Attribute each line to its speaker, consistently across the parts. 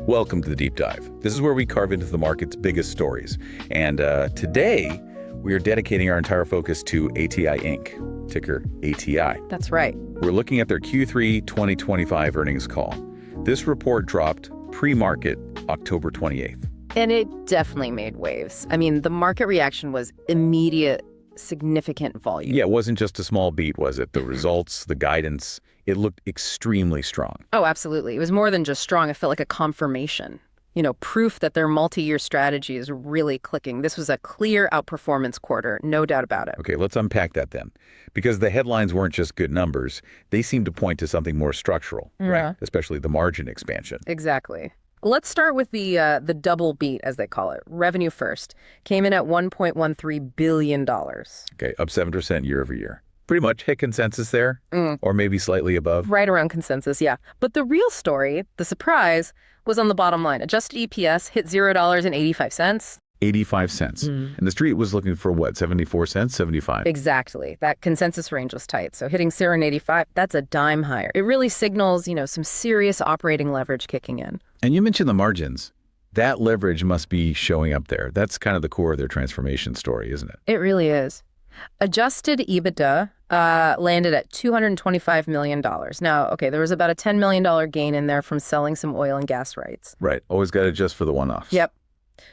Speaker 1: Welcome to the Deep Dive. This is where we carve into the market's biggest stories. And today, we are dedicating our entire focus to ATI Inc., ticker ATI.
Speaker 2: That's right.
Speaker 1: We're looking at their Q3 2025 earnings call. This report dropped pre-market October 28th.
Speaker 2: And it definitely made waves. I mean, the market reaction was immediate, significant volume.
Speaker 1: Yeah, it wasn't just a small beat, was it? The results, the guidance, it looked extremely strong.
Speaker 2: Oh, absolutely. It was more than just strong. It felt like a confirmation. Proof that their multi-year strategy is really clicking. This was a clear outperformance quarter, no doubt about it.
Speaker 1: Okay, let's unpack that then. Because the headlines weren't just good numbers, they seem to point to something more structural, right? Especially the margin expansion.
Speaker 2: Exactly. Let's start with the double beat, as they call it. Revenue first. Came in at $1.13 billion.
Speaker 1: Okay, up 7% year over year. Pretty much hit consensus there, or maybe slightly above.
Speaker 2: Right around consensus, yeah. But the real story, the surprise, was on the bottom line. Adjusted EPS hit $0.85.
Speaker 1: 85 cents. And the street was looking for what, 74 cents, 75?
Speaker 2: Exactly. That consensus range was tight. So hitting $0.85, that's a dime higher. It really signals, some serious operating leverage kicking in.
Speaker 1: And you mentioned the margins. That leverage must be showing up there. That's kind of the core of their transformation story, isn't it?
Speaker 2: It really is. Adjusted EBITDA landed at $225 million. Now, okay, there was about a $10 million gain in there from selling some oil and gas rights.
Speaker 1: Right. Always got to adjust for the one-offs.
Speaker 2: Yep.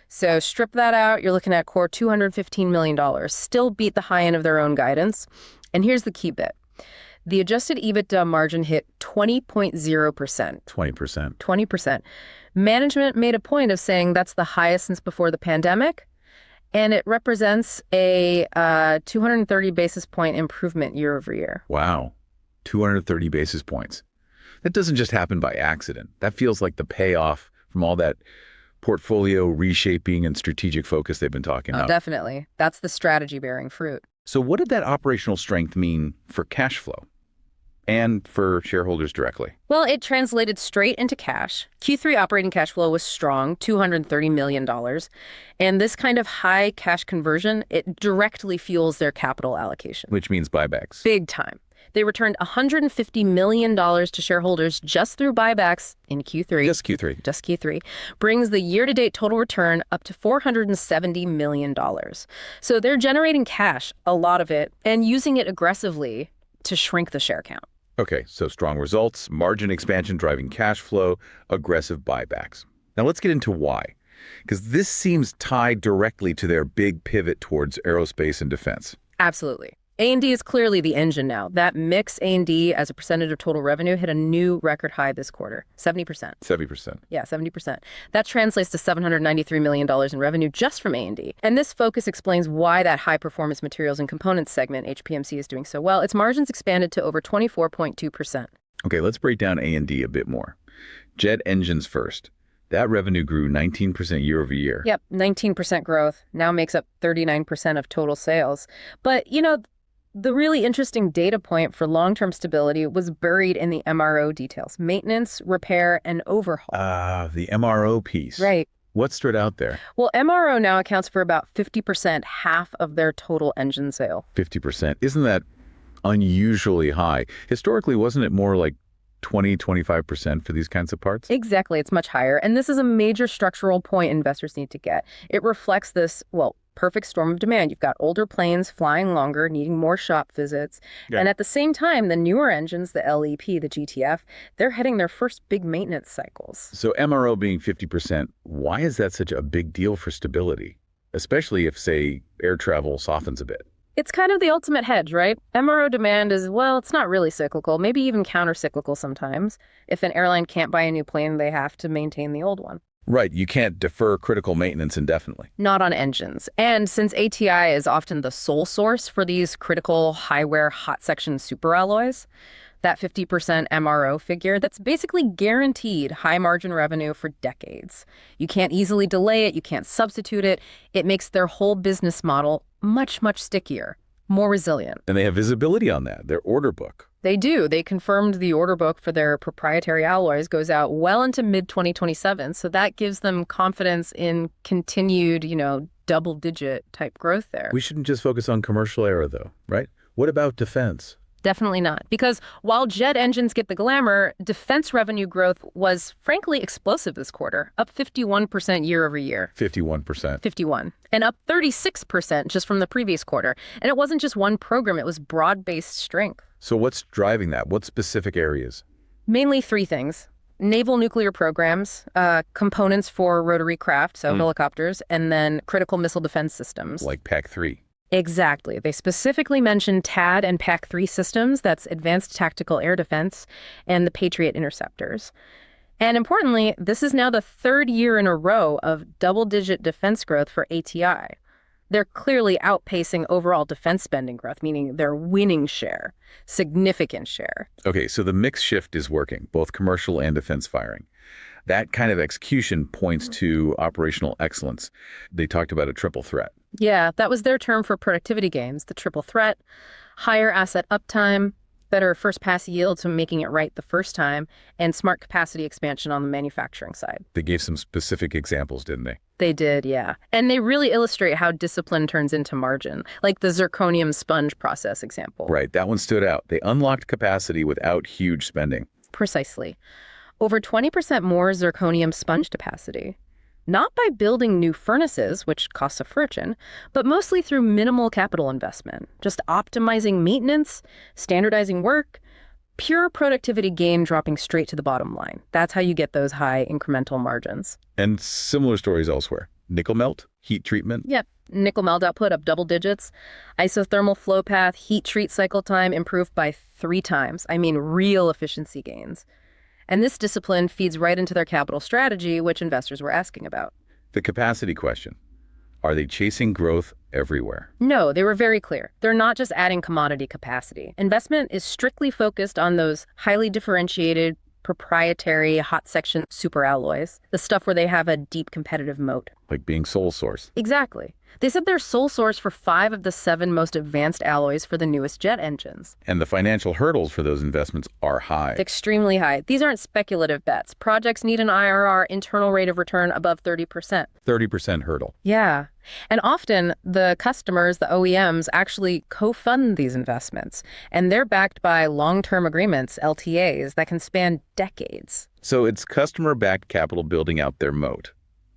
Speaker 2: So strip that out, you're looking at core $215 million. Still beat the high end of their own guidance. And here's the key bit. The adjusted EBITDA margin hit 20.0%.
Speaker 1: 20%.
Speaker 2: 20%. Management made a point of saying that's the highest since before the pandemic. And it represents a 230 basis point improvement year over year.
Speaker 1: Wow. 230 basis points. That doesn't just happen by accident. That feels like the payoff from all that portfolio reshaping and strategic focus they've been talking about.
Speaker 2: Definitely. That's the strategy bearing fruit.
Speaker 1: So what did that operational strength mean for cash flow and for shareholders directly?
Speaker 2: Well, it translated straight into cash. Q3 operating cash flow was strong, $230 million. And this kind of high cash conversion, it directly fuels their capital allocation.
Speaker 1: Which means buybacks.
Speaker 2: Big time. They returned $150 million to shareholders just through buybacks in Q3.
Speaker 1: Just Q3.
Speaker 2: Just Q3. Brings the year-to-date total return up to $470 million. So they're generating cash, a lot of it, and using it aggressively to shrink the share count.
Speaker 1: Okay, so strong results, margin expansion driving cash flow, aggressive buybacks. Now let's get into why. Because this seems tied directly to their big pivot towards aerospace and defense.
Speaker 2: Absolutely. A&D is clearly the engine now. That mix A&D as a percentage of total revenue hit a new record high this quarter, 70%.
Speaker 1: 70%.
Speaker 2: Yeah, 70%. That translates to $793 million in revenue just from A&D. And this focus explains why that high-performance materials and components segment, HPMC, is doing so well. Its margins expanded to over 24.2%.
Speaker 1: Okay, let's break down A&D a bit more. Jet engines first. That revenue grew 19% year over year.
Speaker 2: Yep, 19% growth. Now makes up 39% of total sales. But, the really interesting data point for long-term stability was buried in the MRO details: maintenance, repair, and overhaul.
Speaker 1: The MRO piece.
Speaker 2: Right.
Speaker 1: What stood out there?
Speaker 2: Well, MRO now accounts for about 50%, half of their total engine sale.
Speaker 1: 50%. Isn't that unusually high? Historically, wasn't it more like 20-25% for these kinds of parts?
Speaker 2: Exactly. It's much higher. And this is a major structural point investors need to get. It reflects this, perfect storm of demand. You've got older planes flying longer, needing more shop visits. Yeah. And at the same time, the newer engines, the LEP, the GTF, they're hitting their first big maintenance cycles.
Speaker 1: So MRO being 50%, why is that such a big deal for stability? Especially if, say, air travel softens a bit.
Speaker 2: It's kind of the ultimate hedge, right? MRO demand is, it's not really cyclical, maybe even counter-cyclical sometimes. If an airline can't buy a new plane, they have to maintain the old one.
Speaker 1: Right. You can't defer critical maintenance indefinitely.
Speaker 2: Not on engines. And since ATI is often the sole source for these critical high-wear hot section superalloys, that 50% MRO figure, that's basically guaranteed high-margin revenue for decades. You can't easily delay it. You can't substitute it. It makes their whole business model much, much stickier, more resilient.
Speaker 1: And they have visibility on that, their order book.
Speaker 2: They do. They confirmed the order book for their proprietary alloys goes out well into mid-2027. So that gives them confidence in continued, double-digit type growth there.
Speaker 1: We shouldn't just focus on commercial aero, though, right? What about defense?
Speaker 2: Definitely not. Because while jet engines get the glamour, defense revenue growth was frankly explosive this quarter, up 51% year over year.
Speaker 1: 51%.
Speaker 2: 51. And up 36% just from the previous quarter. And it wasn't just one program, it was broad-based strength.
Speaker 1: So what's driving that? What specific areas?
Speaker 2: Mainly three things. Naval nuclear programs, components for rotary craft, so helicopters, and then critical missile defense systems.
Speaker 1: Like PAC-3.
Speaker 2: Exactly. They specifically mentioned TAD and PAC-3 systems, that's Advanced Tactical Air Defense, and the Patriot interceptors. And importantly, this is now the third year in a row of double-digit defense growth for ATI. They're clearly outpacing overall defense spending growth, meaning they're winning share, significant share.
Speaker 1: Okay, so the mix shift is working, both commercial and defense firing. That kind of execution points to operational excellence. They talked about a triple threat.
Speaker 2: Yeah, that was their term for productivity gains, the triple threat, higher asset uptime, better first-pass yield, so making it right the first time, and smart capacity expansion on the manufacturing side.
Speaker 1: They gave some specific examples, didn't they?
Speaker 2: They did, yeah. And they really illustrate how discipline turns into margin, like the zirconium sponge process example.
Speaker 1: Right, that one stood out. They unlocked capacity without huge spending.
Speaker 2: Precisely. Over 20% more zirconium sponge capacity. Not by building new furnaces, which costs a fortune, but mostly through minimal capital investment, just optimizing maintenance, standardizing work, pure productivity gain dropping straight to the bottom line. That's how you get those high incremental margins.
Speaker 1: And similar stories elsewhere. Nickel melt, heat treatment.
Speaker 2: Yep. Nickel melt output up double digits. Isothermal flow path, heat treat cycle time improved by 3 times. I mean, real efficiency gains. And this discipline feeds right into their capital strategy, which investors were asking about.
Speaker 1: The capacity question. Are they chasing growth everywhere?
Speaker 2: No, they were very clear. They're not just adding commodity capacity. Investment is strictly focused on those highly differentiated, proprietary, hot section superalloys, the stuff where they have a deep competitive moat.
Speaker 1: Like being sole source.
Speaker 2: Exactly. They said they're sole source for 5 of the 7 most advanced alloys for the newest jet engines.
Speaker 1: And the financial hurdles for those investments are high.
Speaker 2: Extremely high. These aren't speculative bets. Projects need an IRR, internal rate of return, above 30%.
Speaker 1: 30% hurdle.
Speaker 2: Yeah. And often the customers, the OEMs, actually co-fund these investments. And they're backed by long-term agreements, LTAs, that can span decades.
Speaker 1: So it's customer-backed capital building out their moat.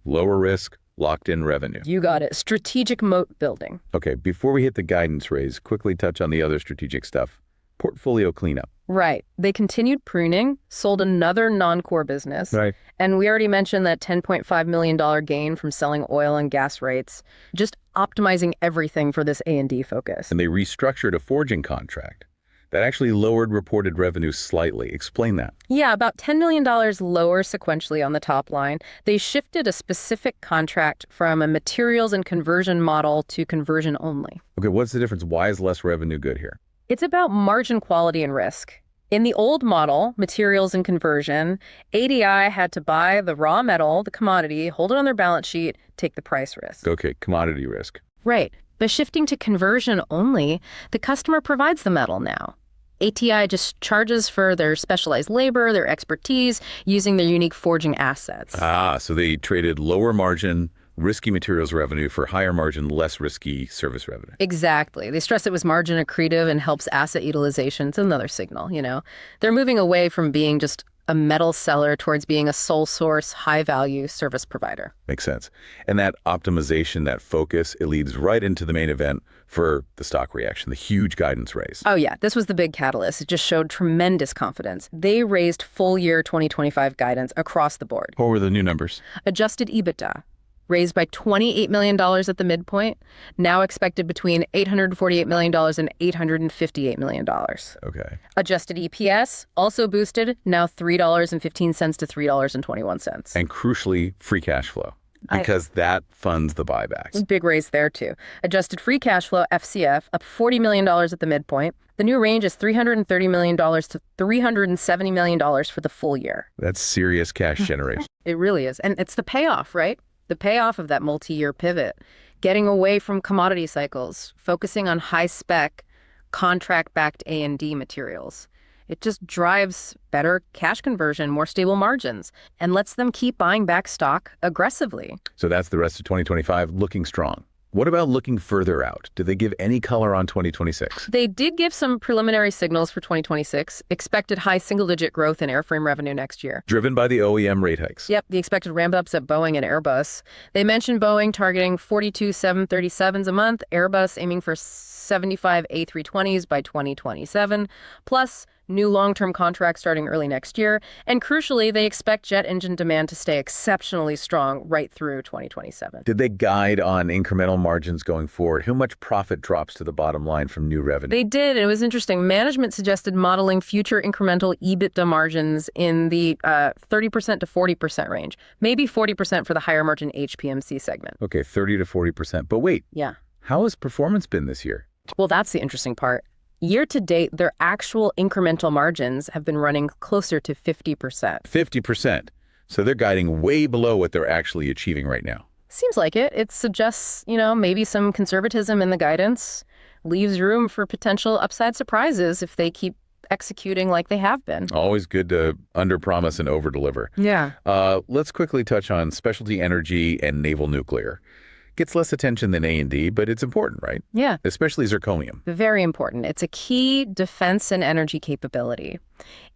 Speaker 1: Lower risk, locked-in revenue.
Speaker 2: You got it. Strategic moat building.
Speaker 1: Okay, before we hit the guidance raise, quickly touch on the other strategic stuff. Portfolio cleanup.
Speaker 2: Right. They continued pruning, sold another non-core business.
Speaker 1: Right.
Speaker 2: And we already mentioned that $10.5 million gain from selling oil and gas rates, just optimizing everything for this A&D focus.
Speaker 1: And they restructured a forging contract. That actually lowered reported revenue slightly. Explain that.
Speaker 2: Yeah, about $10 million lower sequentially on the top line. They shifted a specific contract from a materials and conversion model to conversion only.
Speaker 1: Okay, what's the difference? Why is less revenue good here?
Speaker 2: It's about margin quality and risk. In the old model, materials and conversion, ATI had to buy the raw metal, the commodity, hold it on their balance sheet, take the price risk.
Speaker 1: Okay, commodity risk.
Speaker 2: Right. But shifting to conversion only, the customer provides the metal now. ATI just charges for their specialized labor, their expertise, using their unique forging assets.
Speaker 1: So they traded lower margin, risky materials revenue for higher margin, less risky service revenue.
Speaker 2: Exactly. They stress it was margin accretive and helps asset utilization. It's another signal, you know. They're moving away from being just a metal seller towards being a sole source, high-value service provider.
Speaker 1: Makes sense. And that optimization, that focus, it leads right into the main event for the stock reaction, the huge guidance raise.
Speaker 2: Oh, yeah. This was the big catalyst. It just showed tremendous confidence. They raised full year 2025 guidance across the board.
Speaker 1: What were the new numbers?
Speaker 2: Adjusted EBITDA, raised by $28 million at the midpoint, now expected between $848 million and $858 million.
Speaker 1: Okay.
Speaker 2: Adjusted EPS, also boosted, now $3.15 to $3.21.
Speaker 1: And crucially, free cash flow, because that funds the buybacks.
Speaker 2: Big raise there, too. Adjusted free cash flow, FCF, up $40 million at the midpoint. The new range is $330 million to $370 million for the full year.
Speaker 1: That's serious cash generation.
Speaker 2: It really is. And it's the payoff, right? The payoff of that multi-year pivot, getting away from commodity cycles, focusing on high-spec, contract-backed A&D materials. It just drives better cash conversion, more stable margins, and lets them keep buying back stock aggressively.
Speaker 1: So that's the rest of 2025 looking strong. What about looking further out? Did they give any color on 2026?
Speaker 2: They did give some preliminary signals for 2026, expected high single-digit growth in airframe revenue next year.
Speaker 1: Driven by the OEM rate hikes.
Speaker 2: Yep, the expected ramp-ups at Boeing and Airbus. They mentioned Boeing targeting 42 737s a month, Airbus aiming for 75 A320s by 2027, plus new long-term contracts starting early next year. And crucially, they expect jet engine demand to stay exceptionally strong right through 2027.
Speaker 1: Did they guide on incremental margins going forward? How much profit drops to the bottom line from new revenue?
Speaker 2: They did. It was interesting. Management suggested modeling future incremental EBITDA margins in the 30% to 40% range, maybe 40% for the higher margin HPMC segment.
Speaker 1: Okay, 30 to 40%. But wait,
Speaker 2: Yeah.
Speaker 1: how has performance been this year?
Speaker 2: Well, that's the interesting part. Year to date, their actual incremental margins have been running closer to 50%.
Speaker 1: 50%. So they're guiding way below what they're actually achieving right now.
Speaker 2: Seems like it. It suggests, maybe some conservatism in the guidance, leaves room for potential upside surprises if they keep executing like they have been.
Speaker 1: Always good to underpromise and overdeliver.
Speaker 2: Yeah.
Speaker 1: Let's quickly touch on specialty energy and naval nuclear. Gets less attention than A&D, but it's important, right?
Speaker 2: Yeah.
Speaker 1: Especially zirconium.
Speaker 2: Very important. It's a key defense and energy capability.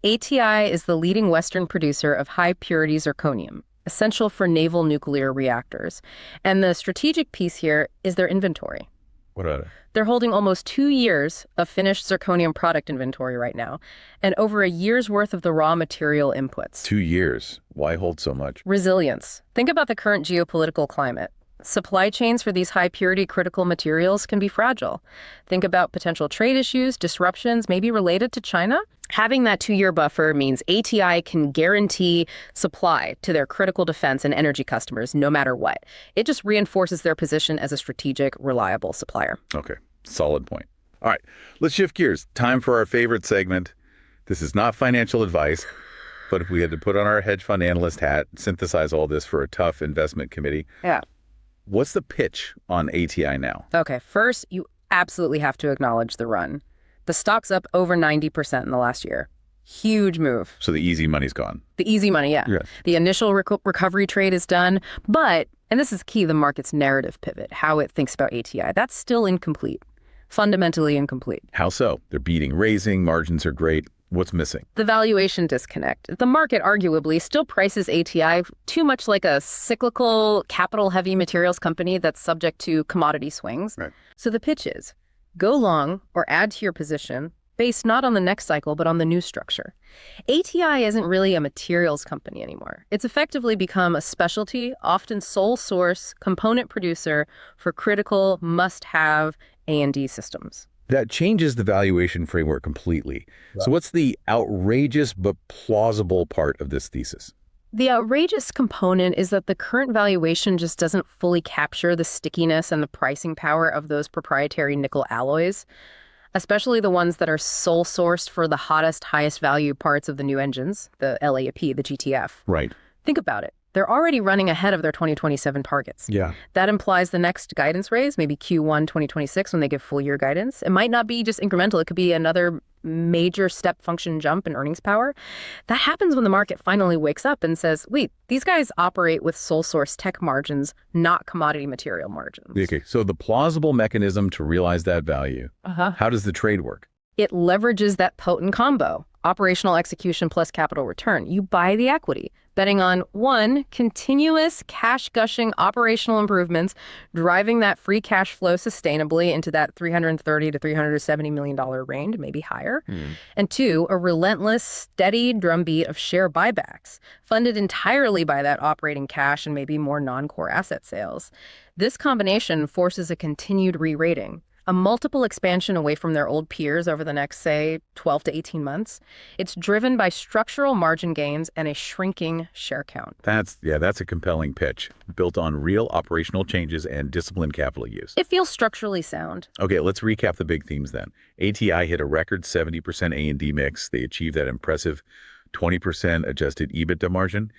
Speaker 2: ATI is the leading Western producer of high-purity zirconium, essential for naval nuclear reactors. And the strategic piece here is their inventory.
Speaker 1: What about it?
Speaker 2: They're holding almost 2 years of finished zirconium product inventory right now, and over a year's worth of the raw material inputs.
Speaker 1: 2 years. Why hold so much?
Speaker 2: Resilience. Think about the current geopolitical climate. Supply chains for these high-purity critical materials can be fragile. Think about potential trade issues, disruptions, maybe related to China. Having that 2-year buffer means ATI can guarantee supply to their critical defense and energy customers no matter what. It just reinforces their position as a strategic, reliable supplier.
Speaker 1: Okay, solid point. All right, let's shift gears. Time for our favorite segment. This is not financial advice, but if we had to put on our hedge fund analyst hat, synthesize all this for a tough investment committee.
Speaker 2: Yeah.
Speaker 1: What's the pitch on ATI now?
Speaker 2: Okay, first, you absolutely have to acknowledge the run. The stock's up over 90% in the last year. Huge move.
Speaker 1: So the easy money's gone.
Speaker 2: The easy money, yeah.
Speaker 1: Yes.
Speaker 2: The initial recovery trade is done, but, and this is key, the market's narrative pivot, how it thinks about ATI, that's still incomplete. Fundamentally incomplete.
Speaker 1: How so? They're beating raising, margins are great. What's missing?
Speaker 2: The valuation disconnect. The market arguably still prices ATI too much like a cyclical, capital-heavy materials company that's subject to commodity swings.
Speaker 1: Right.
Speaker 2: So the pitch is, go long or add to your position based not on the next cycle, but on the new structure. ATI isn't really a materials company anymore. It's effectively become a specialty, often sole source, component producer for critical, must-have A&D systems.
Speaker 1: That changes the valuation framework completely. Right. So what's the outrageous but plausible part of this thesis?
Speaker 2: The outrageous component is that the current valuation just doesn't fully capture the stickiness and the pricing power of those proprietary nickel alloys, especially the ones that are sole sourced for the hottest, highest value parts of the new engines, the LAP, the GTF.
Speaker 1: Right.
Speaker 2: Think about it. They're already running ahead of their 2027 targets.
Speaker 1: Yeah.
Speaker 2: That implies the next guidance raise, maybe Q1 2026 when they give full year guidance. It might not be just incremental. It could be another major step function jump in earnings power. That happens when the market finally wakes up and says, wait, these guys operate with sole source tech margins, not commodity material margins.
Speaker 1: Okay, so the plausible mechanism to realize that value, how does the trade work?
Speaker 2: It leverages that potent combo, operational execution plus capital return. You buy the equity, betting on, one, continuous cash-gushing operational improvements, driving that free cash flow sustainably into that $330 to $370 million range, maybe higher. And two, a relentless, steady drumbeat of share buybacks, funded entirely by that operating cash and maybe more non-core asset sales. This combination forces a continued re-rating, a multiple expansion away from their old peers over the next, say, 12 to 18 months. It's driven by structural margin gains and a shrinking share count.
Speaker 1: That's a compelling pitch, built on real operational changes and disciplined capital use.
Speaker 2: It feels structurally sound.
Speaker 1: Okay, let's recap the big themes then. ATI hit a record 70% A&D mix. They achieved that impressive 20% adjusted EBITDA margin,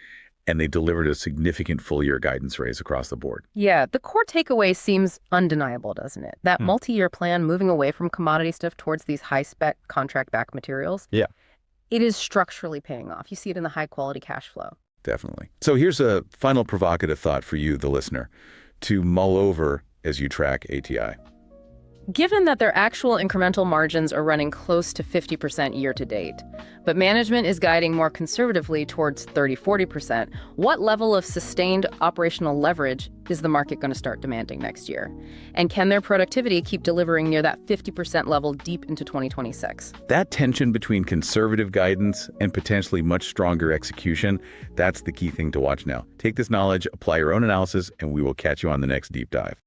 Speaker 1: and they delivered a significant full-year guidance raise across the board.
Speaker 2: Yeah, the core takeaway seems undeniable, doesn't it? That multi-year plan moving away from commodity stuff towards these high-spec contract-backed materials.
Speaker 1: Yeah.
Speaker 2: It is structurally paying off. You see it in the high-quality cash flow.
Speaker 1: Definitely. So here's a final provocative thought for you, the listener, to mull over as you track ATI?
Speaker 2: Given that their actual incremental margins are running close to 50% year to date, but management is guiding more conservatively towards 30-40%, what level of sustained operational leverage is the market going to start demanding next year? And can their productivity keep delivering near that 50% level deep into 2026?
Speaker 1: That tension between conservative guidance and potentially much stronger execution, that's the key thing to watch now. Take this knowledge, apply your own analysis, and we will catch you on the next deep dive.